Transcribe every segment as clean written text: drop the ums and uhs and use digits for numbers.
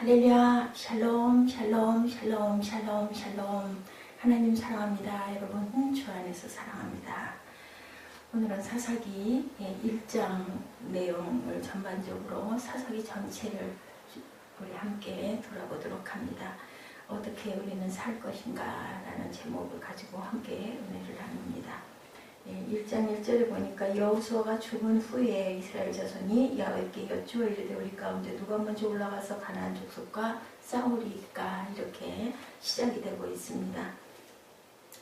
할렐루야, 샬롬, 샬롬, 샬롬, 샬롬, 샬롬. 하나님 사랑합니다. 여러분, 주 안에서 사랑합니다. 오늘은 사사기 1장 내용을 전반적으로 사사기 전체를 우리 함께 돌아보도록 합니다. 어떻게 우리는 살 것인가 라는 제목을 가지고 함께 은혜를 나눕니다. 1장 1절에 보니까 여호수아가 죽은 후에 이스라엘 자손이 야훼께 여쭈어 이르되 우리 가운데 누가 먼저 올라가서 가나안 족속과 싸우리까, 이렇게 시작이 되고 있습니다.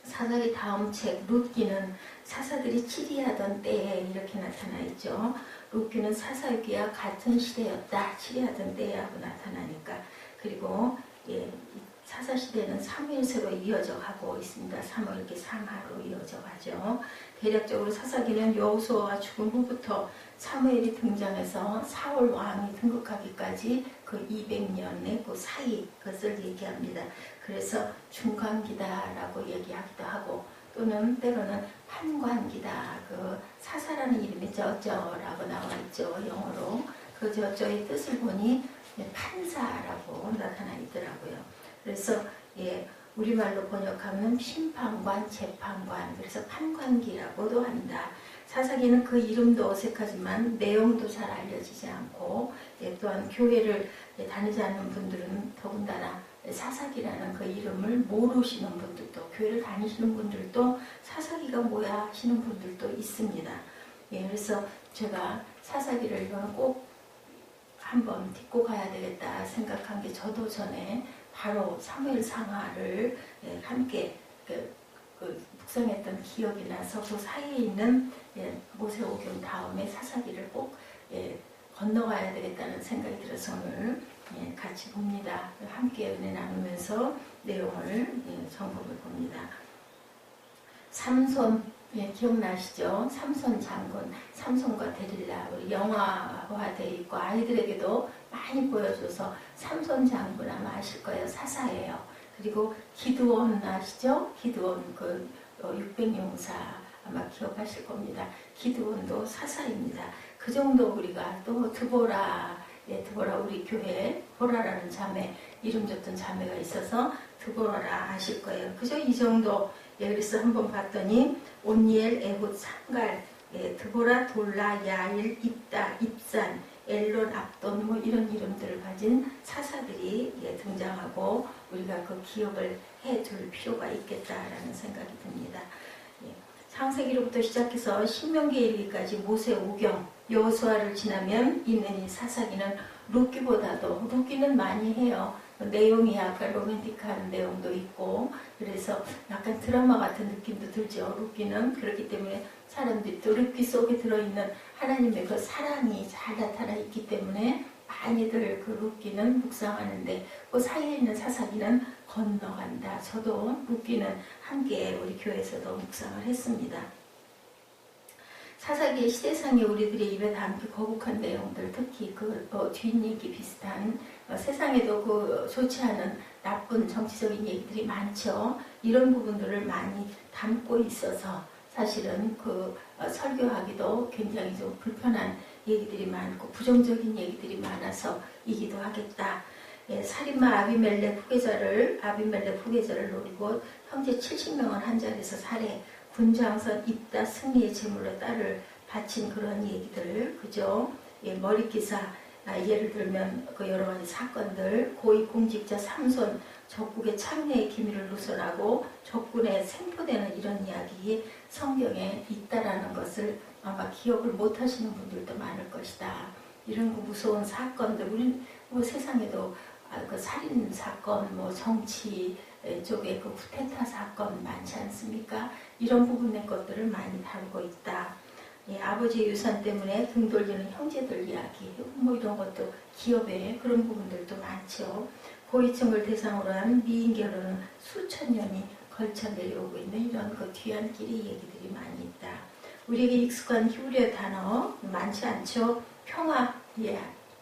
사사기 다음 책 룻기는 사사들이 치리하던 때에 이렇게 나타나 있죠. 룻기는 사사기와 같은 시대였다, 치리하던 때에 하고 나타나니까. 그리고 사사시대는 사무엘서로 이어져 가고 있습니다. 사무엘기 상하로 이어져 가죠. 대략적으로 사사기는 여호수아가 죽은 후부터 사무엘이 등장해서 사울 왕이 등극하기까지 그 200년의 그 사이, 것을 얘기합니다. 그래서 중간기다라고 얘기하기도 하고, 또는 때로는 판관기다. 그 사사라는 이름이 저저라고 나와 있죠, 영어로. 그 저저의 뜻을 보니 판사라고 나타나 있더라고요. 그래서 우리말로 번역하면 심판관, 재판관, 그래서 판관기라고도 한다. 사사기는 그 이름도 어색하지만 내용도 잘 알려지지 않고, 또한 교회를 다니지 않는 분들은 더군다나 사사기라는 그 이름을 모르시는 분들도, 교회를 다니시는 분들도 사사기가 뭐야 하시는 분들도 있습니다. 그래서 제가 사사기를 이거는 꼭 한번 딛고 가야 되겠다 생각한 게, 저도 전에 바로 사무엘 상하를 함께 묵상했던 기억이 나서 그 사이에 있는 모세오경 다음에 사사기를 꼭 건너가야 되겠다는 생각이 들어서 오늘 같이 봅니다. 함께 은혜 나누면서 내용을 점검해 봅니다. 삼손, 기억나시죠? 삼손 장군, 삼손과 데릴라, 우리 영화화되어 있고 아이들에게도 많이 보여줘서 삼손 장군 아마 아실 거예요. 사사예요. 그리고 기드온 아시죠? 기드온 600용사 아마 기억하실 겁니다. 기드온도 사사입니다. 그 정도 우리가 또 드보라, 드보라 우리 교회에 보라라는 자매, 이름 줬던 자매가 있어서 드보라라 아실 거예요. 그저 이 정도. 그래서 한번 봤더니 온니엘, 에훗, 상갈, 드보라, 돌라, 야일, 입다, 입산, 엘론, 압돈, 뭐 이런 이름들을 가진 사사들이 등장하고 우리가 그 기억을 해둘 필요가 있겠다라는 생각이 듭니다. 창세기로부터 시작해서 신명기에 이르기까지 모세오경, 여호수아를 지나면 있는 이 사사기는 룻기는 많이 해요. 내용이 약간 로맨틱한 내용도 있고, 그래서 약간 드라마 같은 느낌도 들죠. 룻기는. 그렇기 때문에 사람들이 또 룻기 속에 들어있는 하나님의 그 사랑이 잘 나타나 있기 때문에 많이들 그 룻기는 묵상하는데, 그 사이에 있는 사사기는 건너간다. 저도 룻기는 함께 우리 교회에서도 묵상을 했습니다. 사사기의 시대상에 우리들의 입에 담기 거북한 내용들, 특히 뒷얘기 비슷한 세상에도 좋지 않은 나쁜 정치적인 얘기들이 많죠. 이런 부분들을 많이 담고 있어서 사실은 설교하기도 굉장히 좀 불편한 얘기들이 많고 부정적인 얘기들이 많아서 이기도 하겠다. 살인마 아비멜렉 후계자를 노리고 형제 70명을 한 자리에서 살해, 군장선 입다 승리의 제물로 딸을 바친 그런 얘기들, 그죠? 머리기사, 예를 들면 그 여러 가지 사건들, 고위공직자 삼손 적국의 창녀의 기밀을 누설하고 적군에 생포되는 이런 이야기 성경에 있다라는 것을 아마 기억을 못 하시는 분들도 많을 것이다. 이런 무서운 사건들, 우리 세상에도 그 살인 사건, 정치 쪽에 그 쿠데타 사건 많지 않습니까? 이런 부분의 것들을 많이 다루고 있다. 아버지의 유산 때문에 등 돌리는 형제들 이야기, 이런 것도 기업의 그런 부분들도 많죠. 고위층을 대상으로 한 미인 결혼은 수천 년이 걸쳐 내려오고 있는 이런 그 뒤안길의 얘기들이 많이 있다. 우리에게 익숙한 히브리어 단어 많지 않죠? 평화,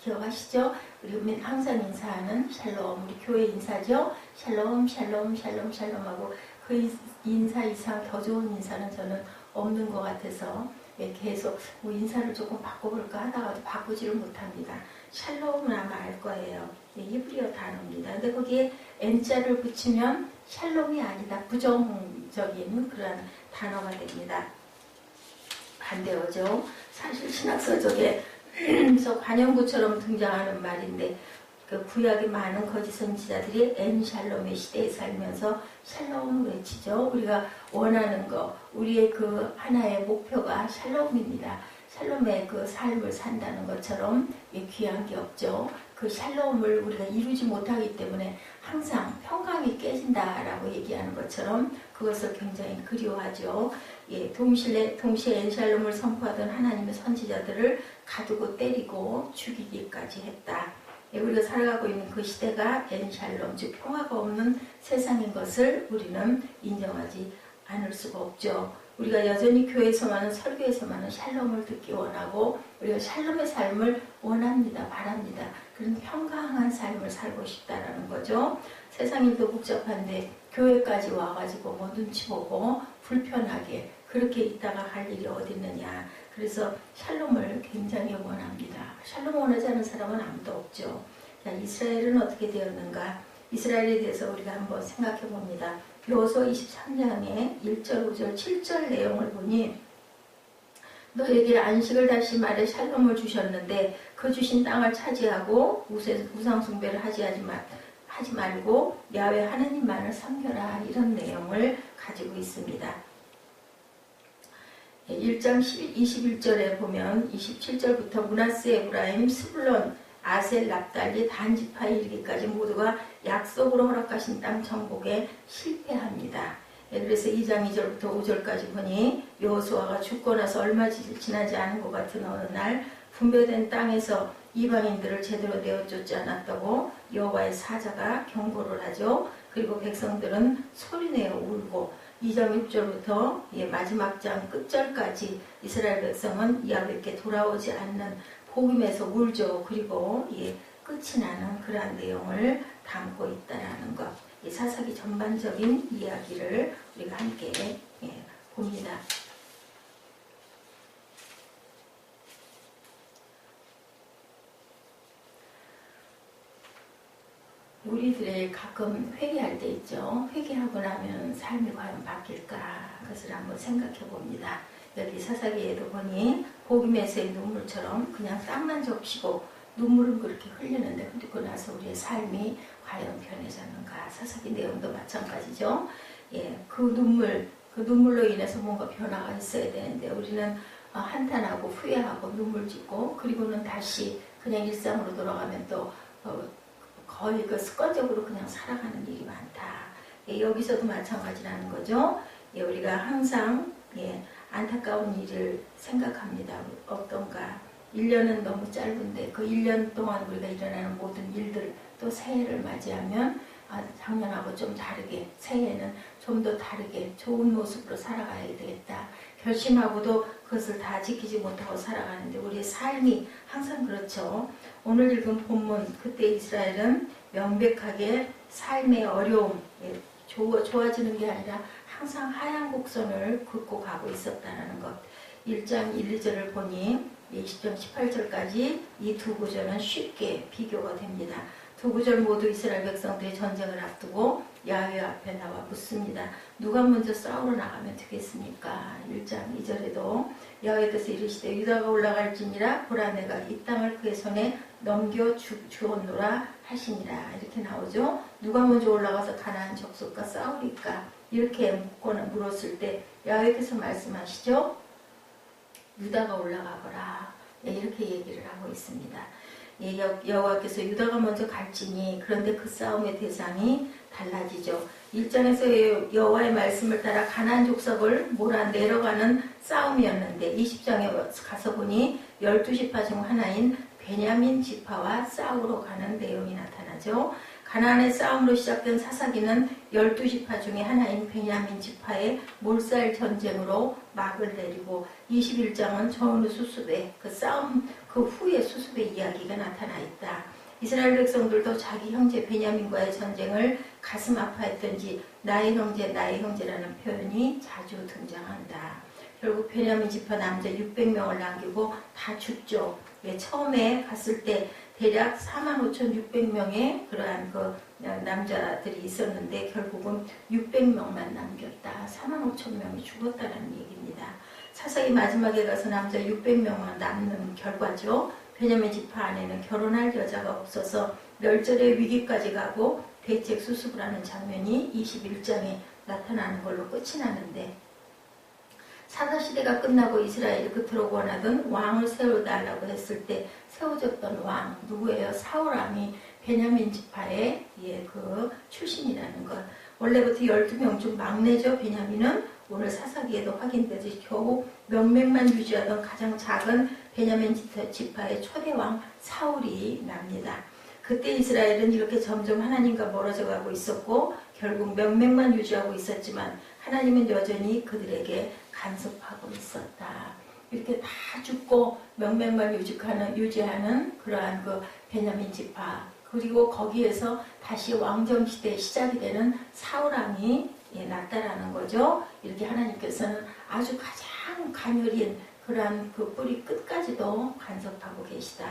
기억하시죠? 우리 항상 인사하는 샬롬, 우리 교회 인사죠? 샬롬, 샬롬, 샬롬, 샬롬 하고 그 인사 이상 더 좋은 인사는 저는 없는 것 같아서 계속 인사를 조금 바꿔볼까 하다가도 바꾸지를 못합니다. 샬롬은 아마 알 거예요. 히브리어 단어입니다. 근데 거기에 N자를 붙이면 샬롬이 아니다. 부정적인 그런 단어가 됩니다. 반대어죠. 사실 신학서적에 관용구처럼 등장하는 말인데 그 구약의 많은 거짓 선지자들이 엔샬롬의 시대에 살면서 샬롬을 외치죠. 우리가 원하는 거, 우리의 그 하나의 목표가 샬롬입니다. 샬롬의 그 삶을 산다는 것처럼 귀한 게 없죠. 그 샬롬을 우리가 이루지 못하기 때문에 항상 평강이 깨진다라고 얘기하는 것처럼 그것을 굉장히 그리워하죠. 동시에 엔샬롬을 선포하던 하나님의 선지자들을 가두고 때리고 죽이기까지 했다. 우리가 살아가고 있는 그 시대가 엔샬롬, 즉 평화가 없는 세상인 것을 우리는 인정하지 않을 수가 없죠. 우리가 여전히 교회에서만은 설교에서만은 샬롬을 듣기 원하고 우리가 샬롬의 삶을 원합니다. 바랍니다. 그런 평강한 삶을 살고 싶다라는 거죠. 세상이 더 복잡한데 교회까지 와가지고 뭐 눈치 보고 불편하게 그렇게 있다가 할 일이 어디 있느냐. 그래서 샬롬을 굉장히 원합니다. 샬롬 원하지 않은 사람은 아무도 없죠. 자, 이스라엘은 어떻게 되었는가? 이스라엘에 대해서 우리가 한번 생각해 봅니다. 여호수아 23장의 1절, 5절, 7절 내용을 보니 너에게 안식을 다시 말해 샬롬을 주셨는데 그 주신 땅을 차지하고 우상 숭배를 하지 말고 야훼 하나님만을 섬겨라. 이런 내용을 가지고 있습니다. 1장 21절에 보면 27절부터 므낫세, 에브라임, 스불론, 아셀, 납달리, 단 지파에 이르기까지 모두가 약속으로 허락하신 땅 정복에 실패합니다. 그래서 2장 2절부터 5절까지 보니 여호수아가 죽고 나서 얼마 지나지 않은 것 같은 어느 날 분배된 땅에서 이방인들을 제대로 내어쫓지 않았다고 여호와의 사자가 경고를 하죠. 그리고 백성들은 소리내어 울고 2장 6절부터 마지막 장 끝절까지 이스라엘 백성은 야훼께 돌아오지 않는 복음에서 울죠. 그리고 끝이 나는 그러한 내용을 담고 있다는 것. 이 사사기 전반적인 이야기를 우리가 함께 봅니다. 우리들의 가끔 회개할 때 있죠. 회개하고 나면 삶이 과연 바뀔까? 그것을 한번 생각해 봅니다. 여기 사사기에도 보니 복음에서의 눈물처럼 그냥 땅만 적시고 눈물은 그렇게 흘리는데 그리고 나서 우리의 삶이 과연 변해졌는가? 사사기 내용도 마찬가지죠. 그 눈물로 인해서 뭔가 변화가 있어야 되는데 우리는 한탄하고 후회하고 눈물 짓고 그리고는 다시 그냥 일상으로 돌아가면 또 거의 그 습관적으로 그냥 살아가는 일이 많다. 여기서도 마찬가지라는 거죠. 우리가 항상 안타까운 일을 생각합니다. 어떤가? 1년은 너무 짧은데 그 1년 동안 우리가 일어나는 모든 일들 또 새해를 맞이하면 작년하고 좀 다르게 새해에는 좀 더 다르게 좋은 모습으로 살아가야 되겠다. 결심하고도 그것을 다 지키지 못하고 살아가는데 우리의 삶이 항상 그렇죠. 오늘 읽은 본문 그때 이스라엘은 명백하게 삶의 어려움, 좋아지는 게 아니라 항상 하얀 곡선을 긋고 가고 있었다는 것. 1장 1, 2절을 보니 20장 18절까지 이 두 구절은 쉽게 비교가 됩니다. 두 구절 모두 이스라엘 백성들이 전쟁을 앞두고 야훼 앞에 나와 묻습니다. 누가 먼저 싸우러 나가면 되겠습니까? 1장 2절에도 야훼께서 이르시되 유다가 올라갈지니라 보라 내가 이 땅을 그의 손에 넘겨 주었노라 하시니라. 이렇게 나오죠. 누가 먼저 올라가서 가나안 족속과 싸우리까? 이렇게 물었을 때 야훼께서 말씀하시죠. 유다가 올라가거라. 이렇게 얘기를 하고 있습니다. 여호와께서 유다가 먼저 갈지니 그런데 그 싸움의 대상이 달라지죠. 1장에서 여호와의 말씀을 따라 가나안 족속을 몰아내려가는 싸움이었는데 20장에 가서 보니 12지파 중 하나인 베냐민 지파와 싸우러 가는 내용이 나타나죠. 가나안의 싸움으로 시작된 사사기는 12지파 중에 하나인 베냐민 지파의 몰살 전쟁으로 막을 내리고 21장은 전후 수습의 그 싸움 그 후의 수습의 이야기가 나타나 있다. 이스라엘 백성들도 자기 형제 베냐민과의 전쟁을 가슴 아파했던지 나의 형제라는 표현이 자주 등장한다. 결국 베냐민 지파 남자 600명을 남기고 다 죽죠. 처음에 갔을 때 대략 45,600명의 그러한 그 남자들이 있었는데 결국은 600명만 남겼다. 45,000명이 죽었다는 얘기입니다. 사사기 마지막에 가서 남자 600명만 남는 결과죠. 베냐민 지파 안에는 결혼할 여자가 없어서 멸절의 위기까지 가고 대책 수습을 하는 장면이 21장에 나타나는 걸로 끝이 나는데, 사사시대가 끝나고 이스라엘이 그토록 원하던 왕을 세워달라고 했을 때 세워졌던 왕 누구예요? 사울왕이 베냐민 지파의 그 출신이라는 것. 원래부터 12명 중 막내죠. 베냐민은 오늘 사사기에도 확인되듯이 겨우 명맥만 유지하던 가장 작은 베냐민 지파의 초대왕 사울이 납니다. 그때 이스라엘은 이렇게 점점 하나님과 멀어져 가고 있었고 결국 명맥만 유지하고 있었지만 하나님은 여전히 그들에게 간섭하고 있었다. 이렇게 다 죽고 명맥만 유지하는 그러한 그 베냐민 지파, 그리고 거기에서 다시 왕정시대의 시작이 되는 사울왕이 났다라는 거죠. 이렇게 하나님께서는 아주 가장 가녀린 그러한 그 뿌리 끝까지도 간섭하고 계시다.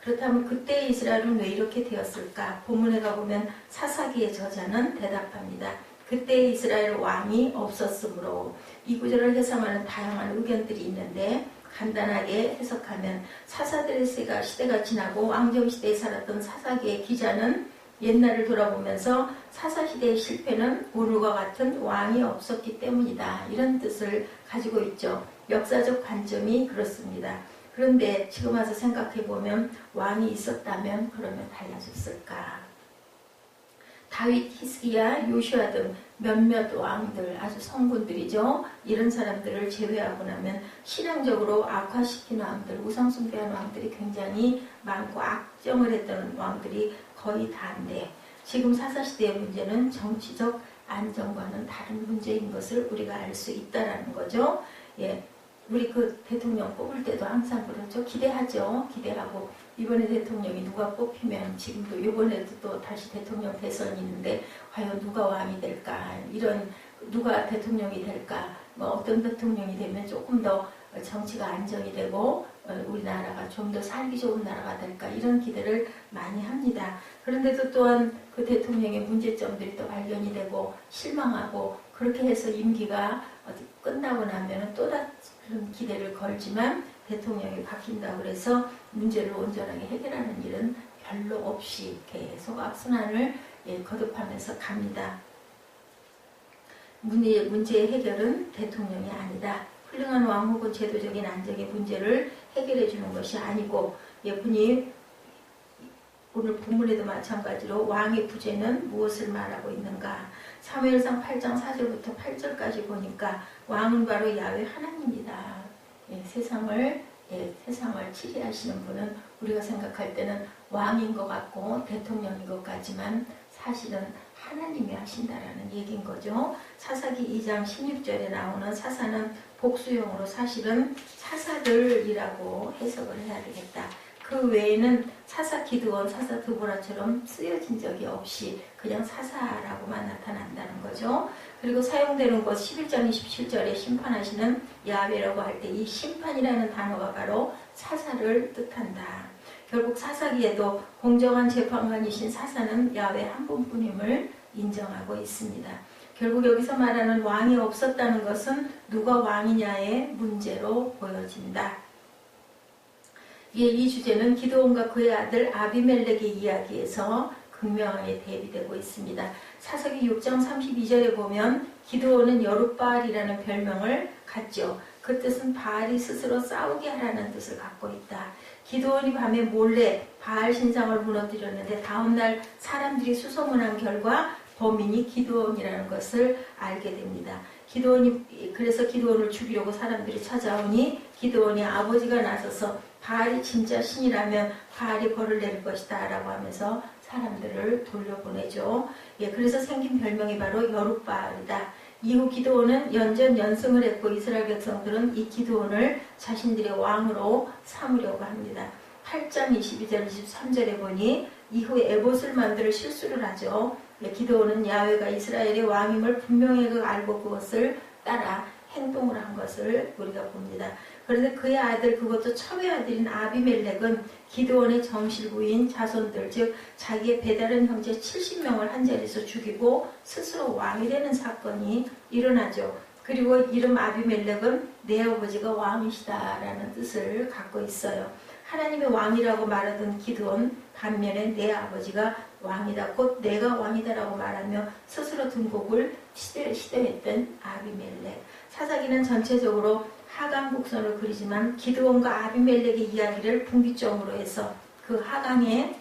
그렇다면 그때 이스라엘은 왜 이렇게 되었을까? 본문에 가보면 사사기의 저자는 대답합니다. 그때 이스라엘 왕이 없었으므로. 이 구절을 해석하는 다양한 의견들이 있는데 간단하게 해석하면 사사들의 시대가 지나고 왕정시대에 살았던 사사기의 기자는 옛날을 돌아보면서 사사시대의 실패는 오늘과 같은 왕이 없었기 때문이다. 이런 뜻을 가지고 있죠. 역사적 관점이 그렇습니다. 그런데 지금 와서 생각해보면 왕이 있었다면 그러면 달라졌을까? 다윗, 히스기야, 요시아 등 몇몇 왕들, 아주 성군들이죠. 이런 사람들을 제외하고 나면 신앙적으로 악화시킨 왕들, 우상숭배한 왕들이 굉장히 많고 악정을 했던 왕들이 거의 다인데 지금 사사시대의 문제는 정치적 안정과는 다른 문제인 것을 우리가 알 수 있다는 거죠. 우리 그 대통령 뽑을 때도 항상 그러죠. 기대하죠. 기대하고 이번에 대통령이 누가 뽑히면 지금도 이번에도 또 다시 대통령 대선이 있는데 과연 누가 왕이 될까, 이런 누가 대통령이 될까, 뭐 어떤 대통령이 되면 조금 더 정치가 안정이 되고 우리나라가 좀 더 살기 좋은 나라가 될까, 이런 기대를 많이 합니다. 그런데도 또한 그 대통령의 문제점들이 또 발견이 되고 실망하고 그렇게 해서 임기가 끝나고 나면 또 다른 기대를 걸지만 대통령이 바뀐다고 해서 문제를 온전하게 해결하는 일은 별로 없이 계속 악순환을 거듭하면서 갑니다. 문제의 해결은 대통령이 아니다. 훌륭한 왕 혹은 제도적인 안정의 문제를 해결해 주는 것이 아니고, 예분이 오늘 본문에도 마찬가지로 왕의 부재는 무엇을 말하고 있는가? 사무엘상 8장 4절부터 8절까지 보니까 왕은 바로 야훼 하나님이다. 세상을 치리하시는 분은 우리가 생각할 때는 왕인 것 같고 대통령인 것 같지만 사실은 하나님이 하신다라는 얘기인 거죠. 사사기 2장 16절에 나오는 사사는 복수형으로 사실은 사사들이라고 해석을 해야 되겠다. 그 외에는 사사 기드온, 사사 드보라처럼 쓰여진 적이 없이 그냥 사사라고만 나타난다는 거죠. 그리고 사용되는 것 11장 27절에 심판하시는 야훼라고 할 때 이 심판이라는 단어가 바로 사사를 뜻한다. 결국 사사기에도 공정한 재판관이신 사사는 야훼 한 분뿐임을 인정하고 있습니다. 결국 여기서 말하는 왕이 없었다는 것은 누가 왕이냐의 문제로 보여진다. 이 주제는 기드온과 그의 아들 아비멜렉의 이야기에서 극명하게 대비되고 있습니다. 사사기 6장 32절에 보면 기드온은 여룻바알이라는 별명을 갖죠. 그 뜻은 바알이 스스로 싸우게 하라는 뜻을 갖고 있다. 기드온이 밤에 몰래 바알 신상을 무너뜨렸는데 다음날 사람들이 수소문한 결과 범인이 기드온이라는 것을 알게 됩니다. 그래서 기드온을 죽이려고 사람들이 찾아오니 기드온이 아버지가 나서서 바알이 진짜 신이라면 바알이 벌을 내릴 것이다 라고 하면서 사람들을 돌려보내죠. 그래서 생긴 별명이 바로 여룻바알이다. 이후 기드온은 연전연승을 했고 이스라엘 백성들은 이 기드온을 자신들의 왕으로 삼으려고 합니다. 8장 22절 23절에 보니 이후에 에봇을 만들 실수를 하죠. 기드온은 야훼가 이스라엘의 왕임을 분명히 알고 그것을 따라 행동을 한 것을 우리가 봅니다. 그런데 그의 아들, 그것도 첩의 아들인 아비멜렉은 기드온의 정실부인 자손들, 즉 자기의 배다른 형제 70명을 한 자리에서 죽이고 스스로 왕이 되는 사건이 일어나죠. 그리고 이름 아비멜렉은 내 아버지가 왕이시다라는 뜻을 갖고 있어요. 하나님의 왕이라고 말하던 기드온, 반면에 내 아버지가 왕이다, 곧 내가 왕이다라고 말하며 스스로 등곡을 시도했던 아비멜렉. 사사기는 전체적으로 하강 곡선을 그리지만 기드온과 아비멜렉의 이야기를 분기점으로 해서 그 하강의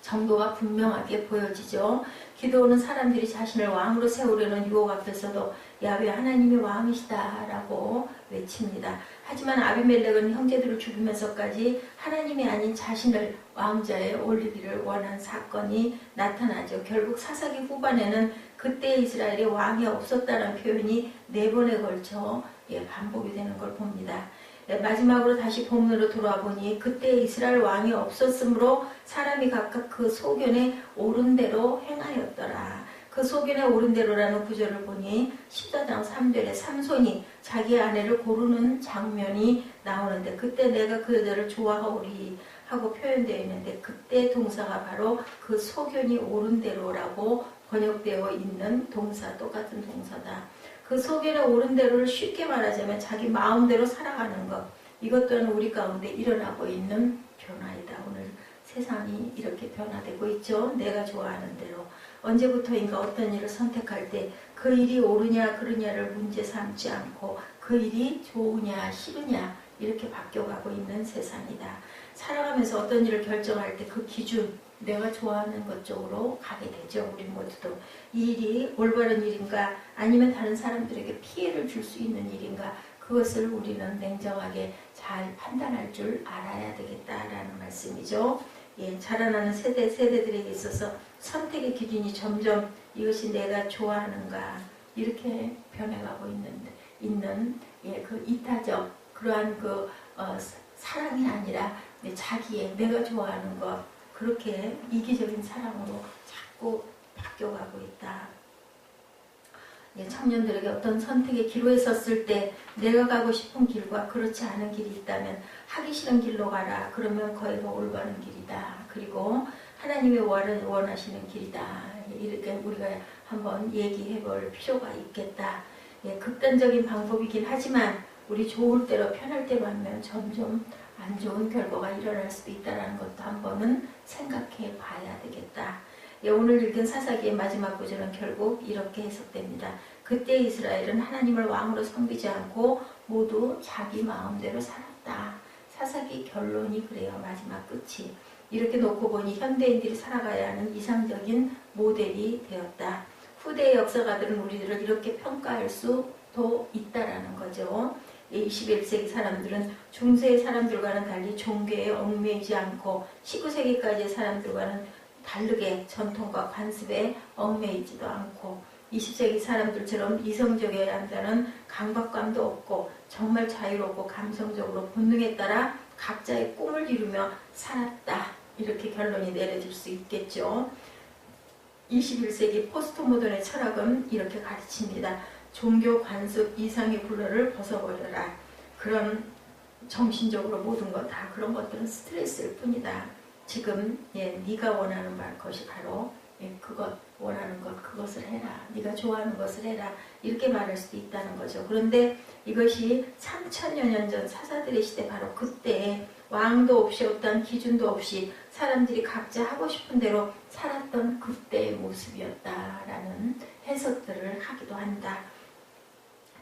정도가 분명하게 보여지죠. 기드온은 사람들이 자신을 왕으로 세우려는 유혹 앞에서도 야훼 하나님이 왕이시다라고 외칩니다. 하지만 아비멜렉은 형제들을 죽이면서까지 하나님이 아닌 자신을 왕좌에 올리기를 원한 사건이 나타나죠. 결국 사사기 후반에는 그때 이스라엘에 왕이 없었다는 표현이 4번에 걸쳐 반복이 되는 걸 봅니다. 마지막으로 다시 본문으로 돌아와 보니 그때 이스라엘 왕이 없었으므로 사람이 각각 그 소견에 옳은 대로 행하였더라. 그 소견에 옳은 대로라는 구절을 보니 14장 3절에 삼손이 자기 아내를 고르는 장면이 나오는데 그때 내가 그 여자를 좋아하오리 하고 표현되어 있는데 그때 동사가 바로 그 소견이 옳은 대로라고 번역되어 있는 동사, 똑같은 동사다. 그 소견에 옳은 대로를 쉽게 말하자면 자기 마음대로 살아가는 것, 이것 또한 우리 가운데 일어나고 있는 변화이다. 오늘 세상이 이렇게 변화되고 있죠. 내가 좋아하는 대로. 언제부터인가 어떤 일을 선택할 때 그 일이 옳으냐 그르냐를 문제 삼지 않고 그 일이 좋으냐 싫으냐 이렇게 바뀌어가고 있는 세상이다. 살아가면서 어떤 일을 결정할 때 그 기준, 내가 좋아하는 것 쪽으로 가게 되죠. 우리 모두도. 이 일이 올바른 일인가 아니면 다른 사람들에게 피해를 줄 수 있는 일인가, 그것을 우리는 냉정하게 잘 판단할 줄 알아야 되겠다라는 말씀이죠. 자라나는 세대들에게 있어서 선택의 기준이 점점 이것이 내가 좋아하는가 이렇게 변해가고 있는 그 이타적 그러한 사랑이 아니라 자기의 내가 좋아하는 것, 그렇게 이기적인 사랑으로 자꾸 바뀌어가고 있다. 청년들에게 어떤 선택의 기로에 섰을 때 내가 가고 싶은 길과 그렇지 않은 길이 있다면 하기 싫은 길로 가라. 그러면 거기가 올바른 길이다. 그리고 하나님의 원하시는 길이다. 이렇게 우리가 한번 얘기해 볼 필요가 있겠다. 극단적인 방법이긴 하지만 우리 좋을 대로 편할 대로 하면 점점 안 좋은 결과가 일어날 수도 있다는 것도 한번은 생각해 봐야 되겠다. 오늘 읽은 사사기의 마지막 구절은 결국 이렇게 해석됩니다. 그때 이스라엘은 하나님을 왕으로 섬기지 않고 모두 자기 마음대로 살았다. 사사기 결론이 그래요. 마지막 끝이. 이렇게 놓고 보니 현대인들이 살아가야 하는 이상적인 모델이 되었다. 후대의 역사가들은 우리들을 이렇게 평가할 수도 있다라는 거죠. 21세기 사람들은 중세의 사람들과는 달리 종교에 얽매이지 않고 19세기까지의 사람들과는 다르게 전통과 관습에 얽매이지도 않고 20세기 사람들처럼 이성적이어야 한다는 강박감도 없고 정말 자유롭고 감성적으로 본능에 따라 각자의 꿈을 이루며 살았다. 이렇게 결론이 내려질 수 있겠죠. 21세기 포스트모던의 철학은 이렇게 가르칩니다. 종교 관습 이상의 굴레를 벗어버려라. 그런 정신적으로 모든 것 다 그런 것들은 스트레스일 뿐이다. 지금 네가 원하는 것이 바로 그것 원하는 것 그것을 해라. 네가 좋아하는 것을 해라. 이렇게 말할 수도 있다는 거죠. 그런데 이것이 3000여 년 전 사사들의 시대 바로 그때 왕도 없이 어떤 기준도 없이 사람들이 각자 하고 싶은 대로 살았던 그때의 모습이었다라는 해석들을 하기도 한다.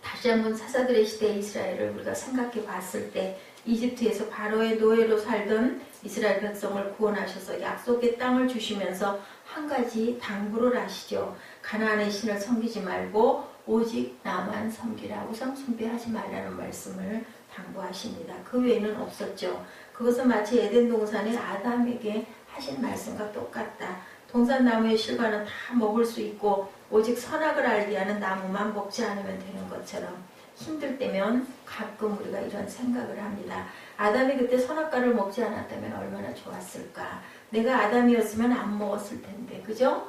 다시 한번 사사들의 시대의 이스라엘을 우리가 생각해 봤을 때 이집트에서 바로의 노예로 살던 이스라엘 백성을 구원하셔서 약속의 땅을 주시면서 한 가지 당부를 하시죠. 가나안의 신을 섬기지 말고 오직 나만 섬기라. 우상 숭배하지 말라는 말씀을 당부하십니다. 그 외에는 없었죠. 그것은 마치 에덴 동산의 아담에게 하신 말씀과 똑같다. 동산나무의 실과는 다 먹을 수 있고 오직 선악을 알게 하는 나무만 먹지 않으면 되는 것처럼 힘들 때면 가끔 우리가 이런 생각을 합니다. 아담이 그때 선악과를 먹지 않았다면 얼마나 좋았을까. 내가 아담이었으면 안 먹었을 텐데. 그죠?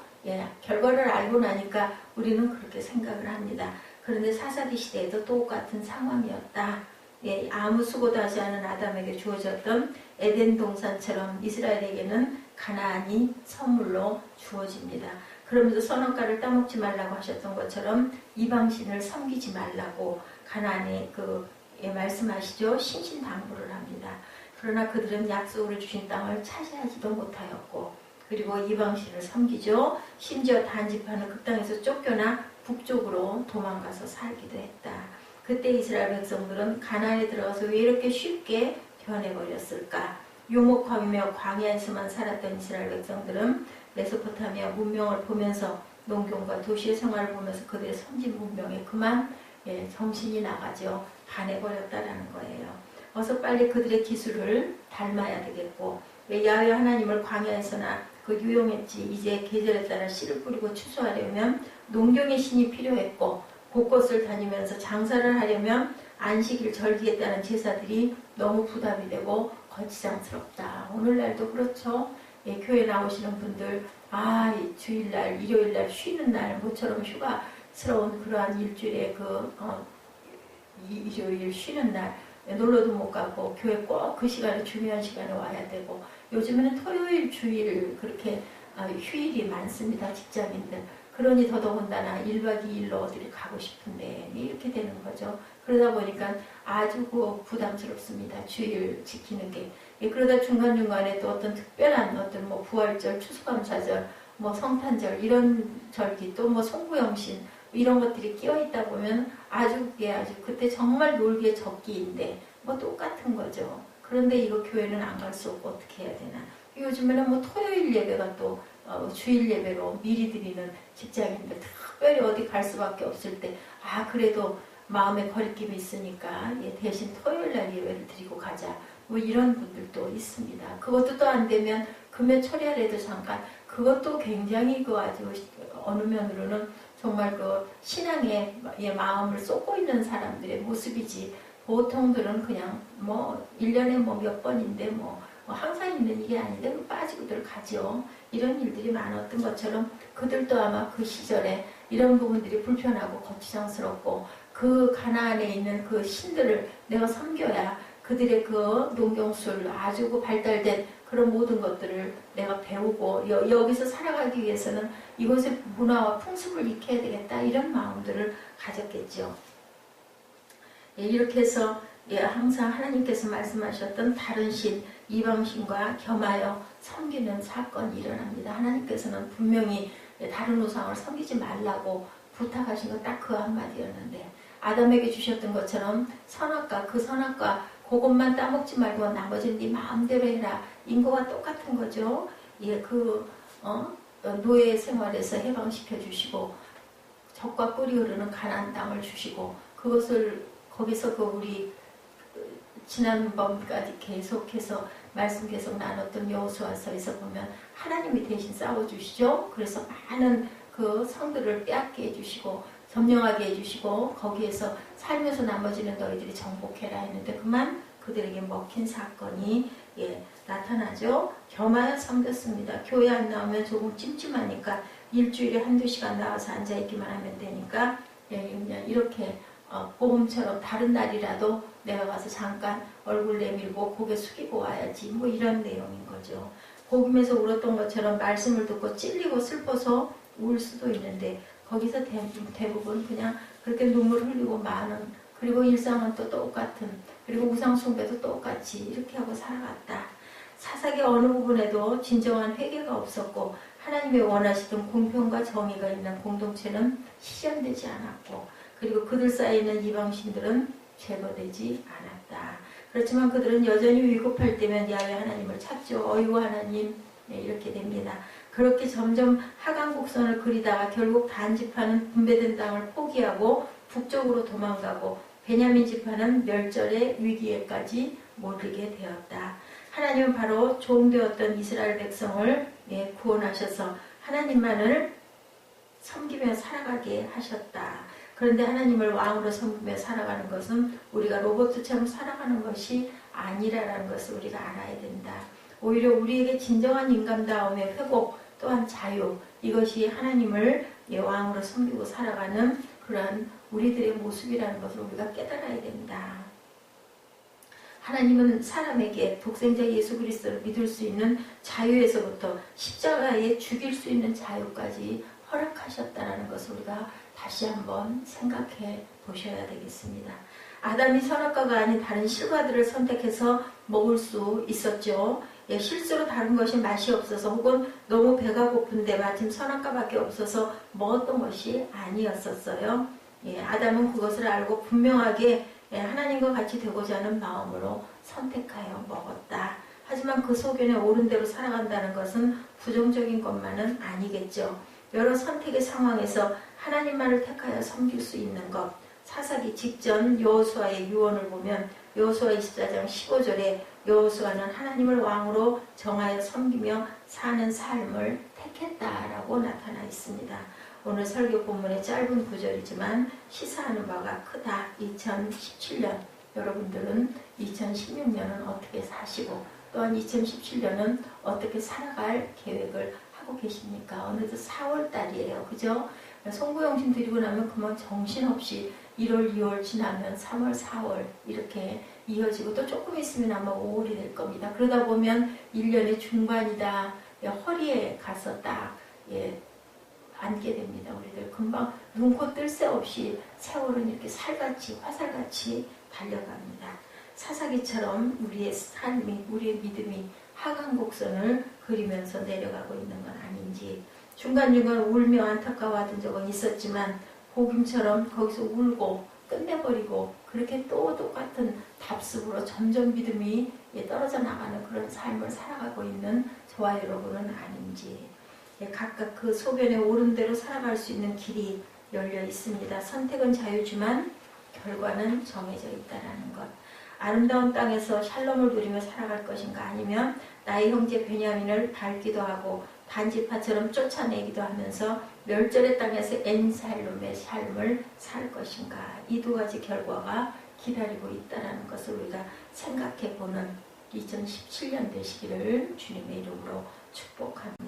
결과를 알고 나니까 우리는 그렇게 생각을 합니다. 그런데 사사기 시대에도 똑같은 상황이었다. 예, 아무 수고도 하지 않은 아담에게 주어졌던 에덴 동산처럼 이스라엘에게는 가나안이 선물로 주어집니다. 그러면서 선악과를 따먹지 말라고 하셨던 것처럼 이방신을 섬기지 말라고 가나안에 말씀하시죠. 신신당부를 합니다. 그러나 그들은 약속으로 주신 땅을 차지하지도 못하였고, 그리고 이방신을 섬기죠. 심지어 단집하는 그 땅에서 쫓겨나 북쪽으로 도망가서 살기도 했다. 그때 이스라엘 백성들은 가나안에 들어가서 왜 이렇게 쉽게 변해버렸을까? 유목하며 광야에서만 살았던 이스라엘 백성들은 메소포타미아 문명을 보면서 농경과 도시의 생활을 보면서 그들의 선진 문명에 그만 정신이 나가죠. 반해버렸다라는 거예요. 어서 빨리 그들의 기술을 닮아야 되겠고, 야훼 하나님을 광야에서나 유용했지 이제 계절에 따라 씨를 뿌리고 추수하려면 농경의 신이 필요했고, 곳곳을 다니면서 장사를 하려면 안식일 절기에 따른 제사들이 너무 부담이 되고 거치장스럽다. 오늘날도 그렇죠. 교회 나오시는 분들 주일날 일요일날 쉬는 날 모처럼 휴가스러운 그러한 일주일에 일요일 쉬는 날 놀러도 못 가고 교회 꼭 그 시간에 중요한 시간에 와야 되고, 요즘에는 토요일 주일 그렇게 휴일이 많습니다. 직장인들. 그러니 더더군다나 1박 2일로 어디를 가고 싶은데 이렇게 되는 거죠. 그러다 보니까 아주 부담스럽습니다. 주일 지키는 게. 그러다 중간중간에 또 어떤 특별한 부활절, 추수감사절, 성탄절 이런 절기, 또 송구영신 이런 것들이 끼어있다 보면 아주 그때 정말 놀기에 적기인데 똑같은 거죠. 그런데 이거 교회는 안 갈 수 없고 어떻게 해야 되나. 요즘에는 토요일 예배가 또 주일 예배로 미리 드리는 직장인들 특별히 어디 갈 수밖에 없을 때 그래도 마음에 거리낌이 있으니까 대신 토요일날 예배를 드리고 가자 이런 분들도 있습니다. 그것도 또 안 되면 금요 철야라도 잠깐, 그것도 굉장히 아주 어느 면으로는 정말 신앙의 마음을 쏟고 있는 사람들의 모습이지, 보통들은 그냥 1년에 몇 번인데 항상 있는 일이 아닌데 빠지고들 가죠. 이런 일들이 많았던 것처럼 그들도 아마 그 시절에 이런 부분들이 불편하고 거추장스럽고, 그 가나안에 있는 그 신들을 내가 섬겨야 그들의 농경술 아주 발달된 그런 모든 것들을 내가 배우고 여기서 살아가기 위해서는 이곳의 문화와 풍습을 익혀야 되겠다, 이런 마음들을 가졌겠죠. 이렇게 해서 항상 하나님께서 말씀하셨던 다른 신, 이방신과 겸하여 섬기는 사건이 일어납니다. 하나님께서는 분명히 다른 우상을 섬기지 말라고 부탁하신 건 딱 그 한마디였는데, 아담에게 주셨던 것처럼 선악과, 그 선악과 그것만 따먹지 말고 나머지는 네 마음대로 해라, 인거와 똑같은 거죠. 노예 생활에서 해방시켜 주시고 젖과 꿀이 흐르는 가나안 땅을 주시고, 그것을 거기서 우리 지난번까지 계속해서 말씀 계속 나눴던 여호수아서에서 보면 하나님이 대신 싸워주시죠. 그래서 많은 성들을 빼앗게 해주시고 점령하게 해주시고 거기에서 살면서 나머지는 너희들이 정복해라 했는데 그만 그들에게 먹힌 사건이 나타나죠. 겸하여 섬겼습니다. 교회 안 나오면 조금 찜찜하니까 일주일에 한두 시간 나와서 앉아있기만 하면 되니까 그냥 이렇게 보험처럼 다른 날이라도 내가 가서 잠깐 얼굴 내밀고 고개 숙이고 와야지, 이런 내용인 거죠. 복음에서 울었던 것처럼 말씀을 듣고 찔리고 슬퍼서 울 수도 있는데 거기서 대부분 그냥 그렇게 눈물 흘리고 마는, 그리고 일상은 또 똑같은, 그리고 우상숭배도 똑같이 이렇게 하고 살아갔다. 사사기 어느 부분에도 진정한 회개가 없었고 하나님의 원하시던 공평과 정의가 있는 공동체는 실현되지 않았고, 그리고 그들 사이에 있는 이방신들은 제거되지 않았다. 그렇지만 그들은 여전히 위급할 때면 야훼 하나님을 찾죠. 어이구 하나님, 이렇게 됩니다. 그렇게 점점 하강 곡선을 그리다가 결국 단 지파는 분배된 땅을 포기하고 북쪽으로 도망가고 베냐민 지파는 멸절의 위기에까지 몰리게 되었다. 하나님은 바로 종되었던 이스라엘 백성을 구원하셔서 하나님만을 섬기며 살아가게 하셨다. 그런데 하나님을 왕으로 섬기며 살아가는 것은 우리가 로봇처럼 살아가는 것이 아니라는 것을 우리가 알아야 된다. 오히려 우리에게 진정한 인간다움의 회복 또한 자유, 이것이 하나님을 왕으로 섬기고 살아가는 그러한 우리들의 모습이라는 것을 우리가 깨달아야 됩니다. 하나님은 사람에게 독생자 예수 그리스도를 믿을 수 있는 자유에서부터 십자가에 죽일 수 있는 자유까지 허락하셨다는 것을 우리가 다시 한번 생각해 보셔야 되겠습니다. 아담이 선악과가 아닌 다른 실과들을 선택해서 먹을 수 있었죠. 실수로 다른 것이 맛이 없어서 혹은 너무 배가 고픈데 마침 선악과밖에 없어서 먹었던 것이 아니었었어요. 아담은 그것을 알고 분명하게 하나님과 같이 되고자 하는 마음으로 선택하여 먹었다. 하지만 그 소견에 옳은 대로 살아간다는 것은 부정적인 것만은 아니겠죠. 여러 선택의 상황에서 하나님만을 택하여 섬길 수 있는 것. 사사기 직전 여호수아의 유언을 보면 여호수아 24장 15절에 여호수아는 하나님을 왕으로 정하여 섬기며 사는 삶을 택했다라고 나타나 있습니다. 오늘 설교 본문의 짧은 구절이지만 시사하는 바가 크다. 2017년 여러분들은 2016년은 어떻게 사시고 또한 2017년은 어떻게 살아갈 계획을 하고 계십니까? 어느덧 4월달이에요. 그죠? 송구영신 드리고 나면 그만 정신없이 1월, 2월 지나면 3월, 4월 이렇게 이어지고 또 조금 있으면 아마 5월이 될 겁니다. 그러다 보면 1년의 중반이다. 허리에 가서 딱 앉게 됩니다. 우리들 금방 눈코 뜰 새 없이 세월은 이렇게 살같이 화살같이 달려갑니다. 사사기처럼 우리의 삶이 우리의 믿음이 하강 곡선을 그리면서 내려가고 있는 건 아닌지 중간중간 울며 안타까워하던 적은 있었지만 복음처럼 거기서 울고 끝내버리고 그렇게 또 똑같은 답습으로 점점 믿음이 떨어져 나가는 그런 삶을 살아가고 있는 저와 여러분은 아닌지 각각 그 소견에 옳은 대로 살아갈 수 있는 길이 열려 있습니다. 선택은 자유지만 결과는 정해져 있다는 것. 아름다운 땅에서 샬롬을 누리며 살아갈 것인가 아니면 나의 형제 베냐민을 밟기도 하고 반지파처럼 쫓아내기도 하면서 멸절의 땅에서 엔살롬의 삶을 살 것인가. 이 두 가지 결과가 기다리고 있다는 것을 우리가 생각해 보는 2017년 되시기를 주님의 이름으로 축복합니다.